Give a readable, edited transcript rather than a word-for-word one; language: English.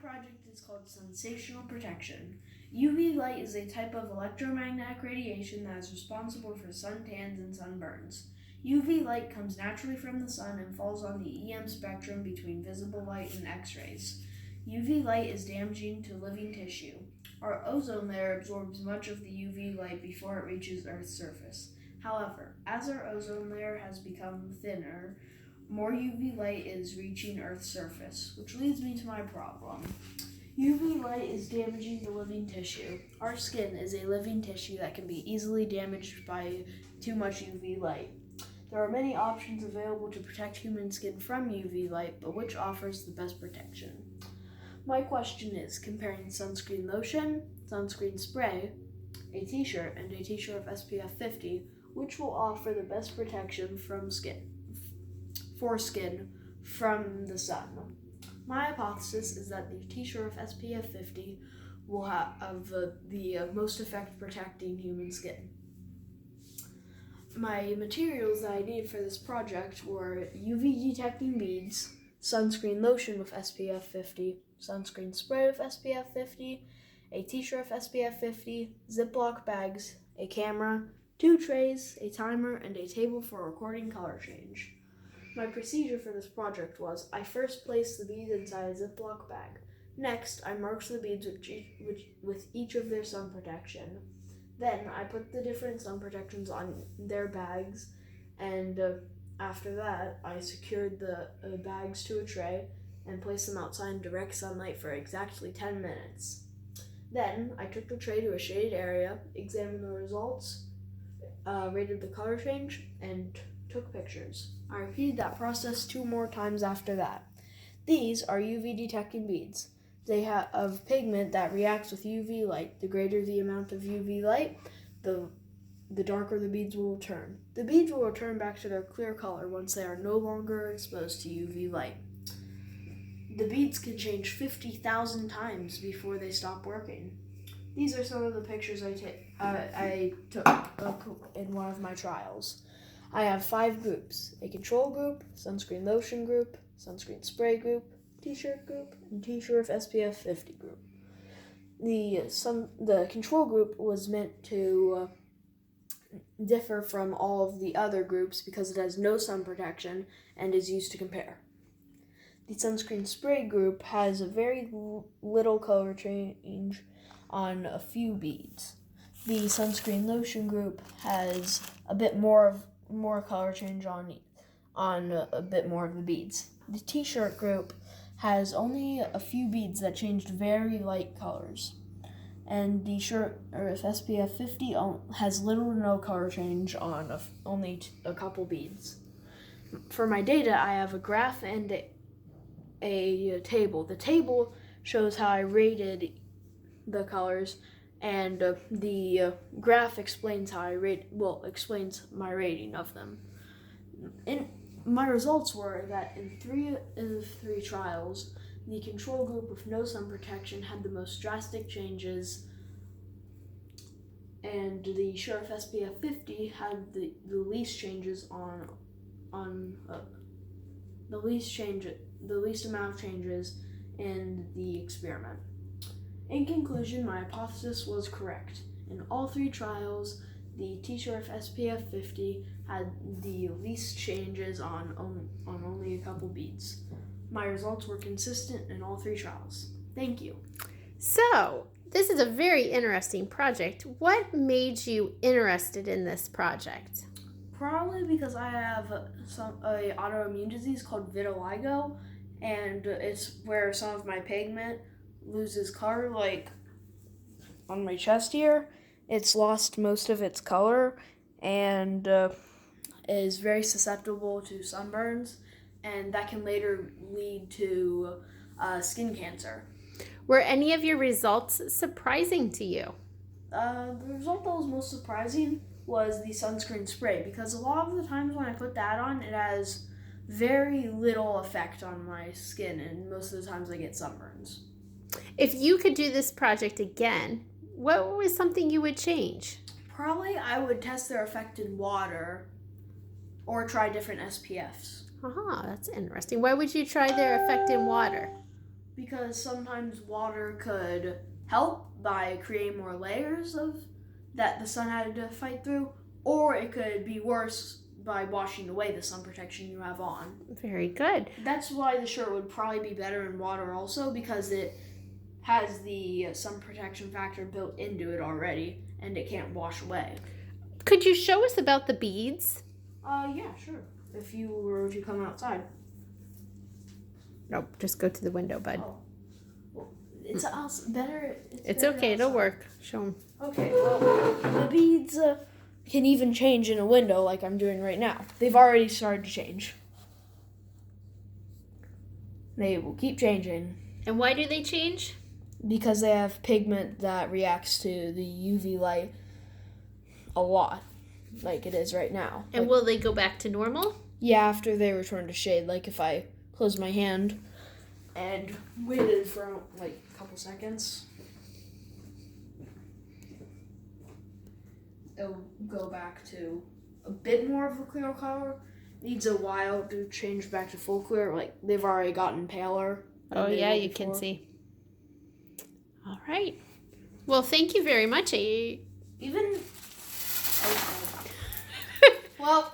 project is called Sensational Protection. UV light is a type of electromagnetic radiation that is responsible for suntans and sunburns. UV light comes naturally from the sun and falls on the EM spectrum between visible light and X-rays. UV light is damaging to living tissue. Our ozone layer absorbs much of the UV light before it reaches Earth's surface. However, as our ozone layer has become thinner, more UV light is reaching Earth's surface, which leads me to my problem. UV light is damaging the living tissue. Our skin is a living tissue that can be easily damaged by too much UV light. There are many options available to protect human skin from UV light, but which offers the best protection? My question is, comparing sunscreen lotion, sunscreen spray, a t-shirt, and a t-shirt of SPF 50, which will offer the best protection for skin from the sun? My hypothesis is that the t-shirt of SPF 50 will have the most effect protecting human skin. My materials that I needed for this project were UV detecting beads, sunscreen lotion with SPF 50, sunscreen spray with SPF 50, a t-shirt of SPF 50, Ziploc bags, a camera, 2 trays, a timer, and a table for recording color change. My procedure for this project was, I first placed the beads inside a Ziploc bag. Next, I marked the beads with each of their sun protection. Then, I put the different sun protections on their bags, and after that, I secured the bags to a tray and placed them outside in direct sunlight for exactly 10 minutes. Then, I took the tray to a shaded area, examined the results, rated the color change, and took pictures. I repeated that process 2 more times after that. These are UV detecting beads. They have pigment that reacts with UV light. The greater the amount of UV light, the darker the beads will turn. The beads will return back to their clear color once they are no longer exposed to UV light. The beads can change 50,000 times before they stop working. These are some of the pictures I took in one of my trials. I have 5 groups: a control group, sunscreen lotion group, sunscreen spray group, t-shirt group, and t-shirt of SPF 50 group. The control group was meant to differ from all of the other groups because it has no sun protection and is used to compare. The sunscreen spray group has a very little color change on a few beads. The sunscreen lotion group has a bit more color change on a bit more of the beads. The t-shirt group has only a few beads that changed very light colors. And the shirt of SPF 50 has little to no color change on only a couple beads. For my data, I have a graph and a table. The table shows how I rated the colors, and the graph explains explains my rating of them. My results were that in 3 of 3 trials, the control group with no sun protection had the most drastic changes, and the shirt of SPF 50 had the least changes the least amount of changes in the experiment. In conclusion, my hypothesis was correct. In all 3 trials, the t-shirt of SPF 50 had the least changes on only a couple beads. My results were consistent in all 3 trials. Thank you. So, this is a very interesting project. What made you interested in this project? Probably because I have a autoimmune disease called vitiligo, and it's where some of my pigment loses color, like on my chest here. It's lost most of its color and is very susceptible to sunburns, and that can later lead to skin cancer. Were any of your results surprising to you? The result that was most surprising was the sunscreen spray, because a lot of the times when I put that on, it has very little effect on my skin, and most of the times I get sunburns. If you could do this project again, what was something you would change? Probably I would test their effect in water or try different SPFs. That's interesting. Why would you try their effect in water? because sometimes water could help by creating more layers of that the sun had to fight through, or it could be worse by washing away the sun protection you have on. Very good. That's why the shirt would probably be better in water also, because it has the sun protection factor built into it already and it can't wash away. Could you show us about the beads? Yeah, sure. If you were to come outside. Nope, just go to the window, bud. Oh. Well, it's better. It's better okay, it'll outside. work. Show them. Okay, well, the beads can even change in a window like I'm doing right now. They've already started to change. They will keep changing And why do they change? because they have pigment that reacts to the UV light a lot, like it is right now. And will they go back to normal? Yeah, after they return to shade, like if I close my hand and waited for like a couple seconds, it'll go back to a bit more of a clear color. Needs a while to change back to full clear. Like they've already gotten paler. than Oh, they yeah, were you can before. see. All right. Well, thank you very much. Even. Okay. Well,